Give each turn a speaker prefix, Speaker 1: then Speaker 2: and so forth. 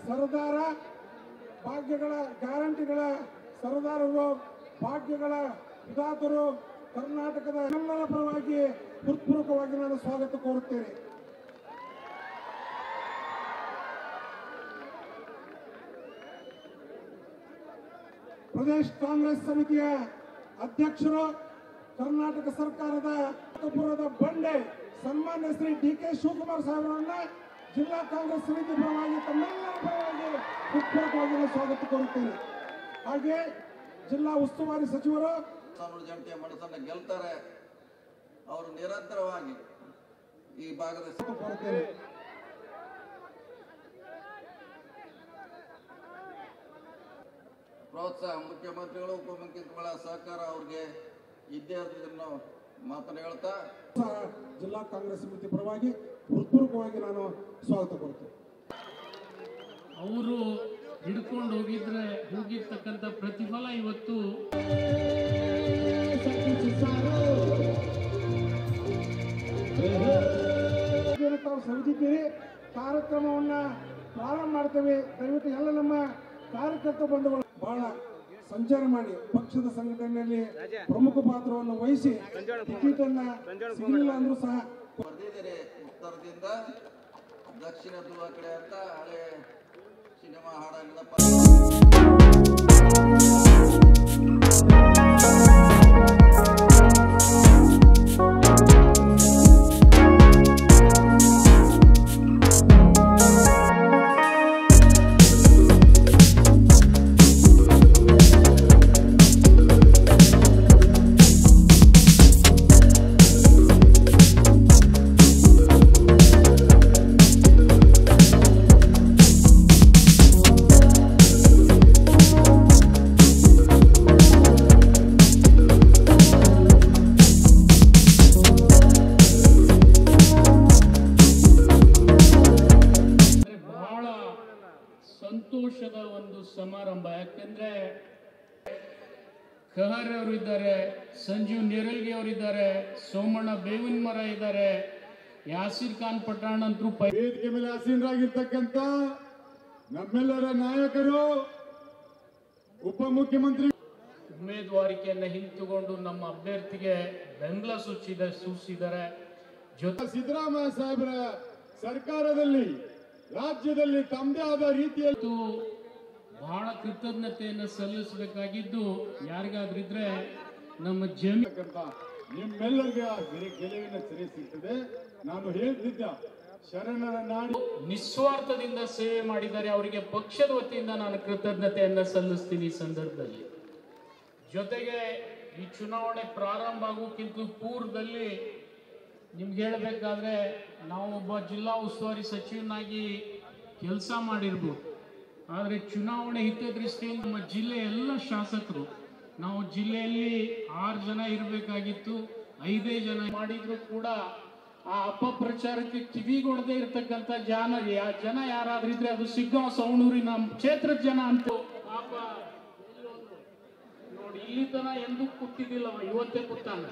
Speaker 1: ಸರ್ದಾರ ಭಾಗ್ಯಗಳ ಗ್ಯಾರಂಟಿಗಳ ಸರ್ದಾರರು ಭಾಗ್ಯಗಳ ವಿಧಾತರು ಕರ್ನಾಟಕದ ಎಲ್ಲರ ಪರವಾಗಿ ಹೃತ್ಪೂರ್ವಕವಾಗಿ ನಾನು ಸ್ವಾಗತ ಕೋರುತ್ತೇನೆ. ಪ್ರದೇಶ ಕಾಂಗ್ರೆಸ್ ಸಮಿತಿಯ ಅಧ್ಯಕ್ಷರು ಕರ್ನಾಟಕ ಸರ್ಕಾರದ ಪುರದ ಬಂಡೆ ಸನ್ಮಾನ್ಯ ಶ್ರೀ ಡಿ.ಕೆ. ಶಿವಕುಮಾರ್ ಸಾಹೇಬರನ್ನ ಜಿಲ್ಲಾ ಕಾಂಗ್ರೆಸ್ ಸಮಿತಿ ಪರವಾಗಿ ತಮ್ಮೆಲ್ಲರ ಪರವಾಗಿ ಹೃತ್ಪೂರ್ವಕವಾಗಿ ಸ್ವಾಗತ ಕೋರುತ್ತೇನೆ. ಹಾಗೆ ಜಿಲ್ಲಾ ಉಸ್ತುವಾರಿ ಸಚಿವರು
Speaker 2: ಜನತೆಯ ಮನಸ್ಸನ್ನು ಗೆಲ್ತಾರೆ. ಅವರು ನಿರಂತರವಾಗಿ ಈ ಭಾಗದ
Speaker 1: ಕೋರುತ್ತೇನೆ.
Speaker 2: ಪ್ರೋತ್ಸಾಹ ಮುಖ್ಯಮಂತ್ರಿಗಳು ಉಪಮುಖ್ಯಮಂತ್ರಿಗಳ ಸಹಕಾರ ಅವ್ರಿಗೆ ಇದ್ದೇ ಇರೋದನ್ನು ಮಾತನ್ನು ಹೇಳ್ತಾ
Speaker 1: ಜಿಲ್ಲಾ ಕಾಂಗ್ರೆಸ್ ಸಮಿತಿ ಪರವಾಗಿ ಹೃತ್ಪೂರ್ವಕವಾಗಿ ನಾನು ಸ್ವಾಗತ ಕೋರುತ್ತೇನೆ.
Speaker 3: ಅವರು ಹಿಡ್ಕೊಂಡು ಹೋಗಿರ್ತಕ್ಕಂಥ ಪ್ರತಿಫಲ ಇವತ್ತು
Speaker 1: ತಾವು ಸವಿದಿದ್ದೀರಿ. ಕಾರ್ಯಕ್ರಮವನ್ನ ಪ್ರಾರಂಭ ಮಾಡ್ತೇವೆ. ದಯವಿಟ್ಟು ಎಲ್ಲ ನಮ್ಮ ಕಾರ್ಯಕರ್ತ ಬಂಧುಗಳು ಬಹಳ ಸಂಚಾರ ಮಾಡಿ ಪಕ್ಷದ ಸಂಘಟನೆಯಲ್ಲಿ ಪ್ರಮುಖ ಪಾತ್ರವನ್ನು ವಹಿಸಿ ಟಿಕೆಟ್ ಅನ್ನ ಸಿಗಲಿಲ್ಲ ಅಂದ್ರೂ ಸಹ
Speaker 2: ಬರ್ದಿದ್ದೀರಿ. ಉತ್ತರದಿಂದ ದಕ್ಷಿಣ ಧ್ರುವ ಕಡೆ ಅಂತ ಹಳೆ ಸಿನಿಮಾ ಹಾಡಾಗಿದ
Speaker 3: ಸಂತೋಷದ ಒಂದು ಸಮಾರಂಭ. ಯಾಕೆಂದ್ರೆ ಖಹರ್ ಅವರು ಇದ್ದಾರೆ, ಸಂಜೀವ್ ನೇರಲ್ಗಿ ಅವರಿದ್ದಾರೆ, ಸೋಮಣ್ಣ ಬೇವಿನ ಮರ ಇದ್ದಾರೆ, ಯಾಸಿರ್ ಖಾನ್ ಪಠಾಣ್ ಅಂತರೂ
Speaker 1: ವೇದಿಕೆ ಮೇಲೆ ಆಸೀನರಾಗಿರ್ತಕ್ಕಂಥ ನಮ್ಮೆಲ್ಲರ ನಾಯಕರು, ಉಪಮುಖ್ಯಮಂತ್ರಿ
Speaker 3: ಉಮೇದುವಾರಿಕೆಯನ್ನು ಹಿಂತುಕೊಂಡು ನಮ್ಮ ಅಭ್ಯರ್ಥಿಗೆ ಬೆಂಬಲ ಸೂಚಿಸಿದ್ದಾರೆ. ಜೊತೆ
Speaker 1: ಸಿದ್ದರಾಮಯ್ಯ ಸಾಹೇಬರ ಸರ್ಕಾರದಲ್ಲಿ ರಾಜ್ಯದಲ್ಲಿ ತಮ್ಮದೇ ಆದ ರೀತಿಯಲ್ಲಿ
Speaker 3: ಬಹಳ ಕೃತಜ್ಞತೆಯನ್ನು ಸಲ್ಲಿಸಬೇಕಾಗಿದ್ದು ಯಾರಿಗಾದ್ರಿದ್ರೆ ನಮ್ಮ ಜಮೀನು
Speaker 1: ನಿಮ್ಮೆಲ್ಲರಿಗೆ ಗೆಲುವಿನ ಸಿರಿ ಸಿಗ್ತದೆ. ನಾನು ಹೇಳ್ತಿದ್ದ ಶರಣರ ನಾಡಿ
Speaker 3: ನಿಸ್ವಾರ್ಥದಿಂದ ಸೇವೆ ಮಾಡಿದ್ದಾರೆ. ಅವರಿಗೆ ಪಕ್ಷದ ವತಿಯಿಂದ ನಾನು ಕೃತಜ್ಞತೆಯನ್ನು ಸಲ್ಲಿಸ್ತೀನಿ ಈ ಸಂದರ್ಭದಲ್ಲಿ. ಜೊತೆಗೆ ಈ ಚುನಾವಣೆ ಪ್ರಾರಂಭ ಆಗೋಕ್ಕಿಂತ ಪೂರ್ವದಲ್ಲಿ ನಿಮ್ಗೆ ಹೇಳಬೇಕಾದ್ರೆ ನಾವು ಒಬ್ಬ ಜಿಲ್ಲಾ ಉಸ್ತುವಾರಿ ಸಚಿವನಾಗಿ ಕೆಲಸ ಮಾಡಿರ್ಬೋದು. ಆದರೆ ಚುನಾವಣೆ ಹಿತದೃಷ್ಟಿಯಿಂದ ನಮ್ಮ ಜಿಲ್ಲೆಯ ಎಲ್ಲ ಶಾಸಕರು ನಾವು ಜಿಲ್ಲೆಯಲ್ಲಿ 6 ಜನ ಇರಬೇಕಾಗಿತ್ತು, 5 ಜನ ಮಾಡಿದ್ರು ಕೂಡ ಆ ಅಪಪ್ರಚಾರಕ್ಕೆ ಕಿವಿಗೊಡದೆ ಇರತಕ್ಕಂಥ ಜನ ಯಾರಾದ್ರಿದ್ರೆ ಅದು ಸಿಗ್ಗಾಂವ್ ಸವಣೂರಿನ ಕ್ಷೇತ್ರದ ಜನ ಅಂತ. ಪಾಪ ನೋಡಿ ಇಲ್ಲಿ ತನ ಎಂದೂ ಕೂತಿದ್ದಿಲ್ಲವ, ಇವತ್ತೇ ಕೂತಾನ.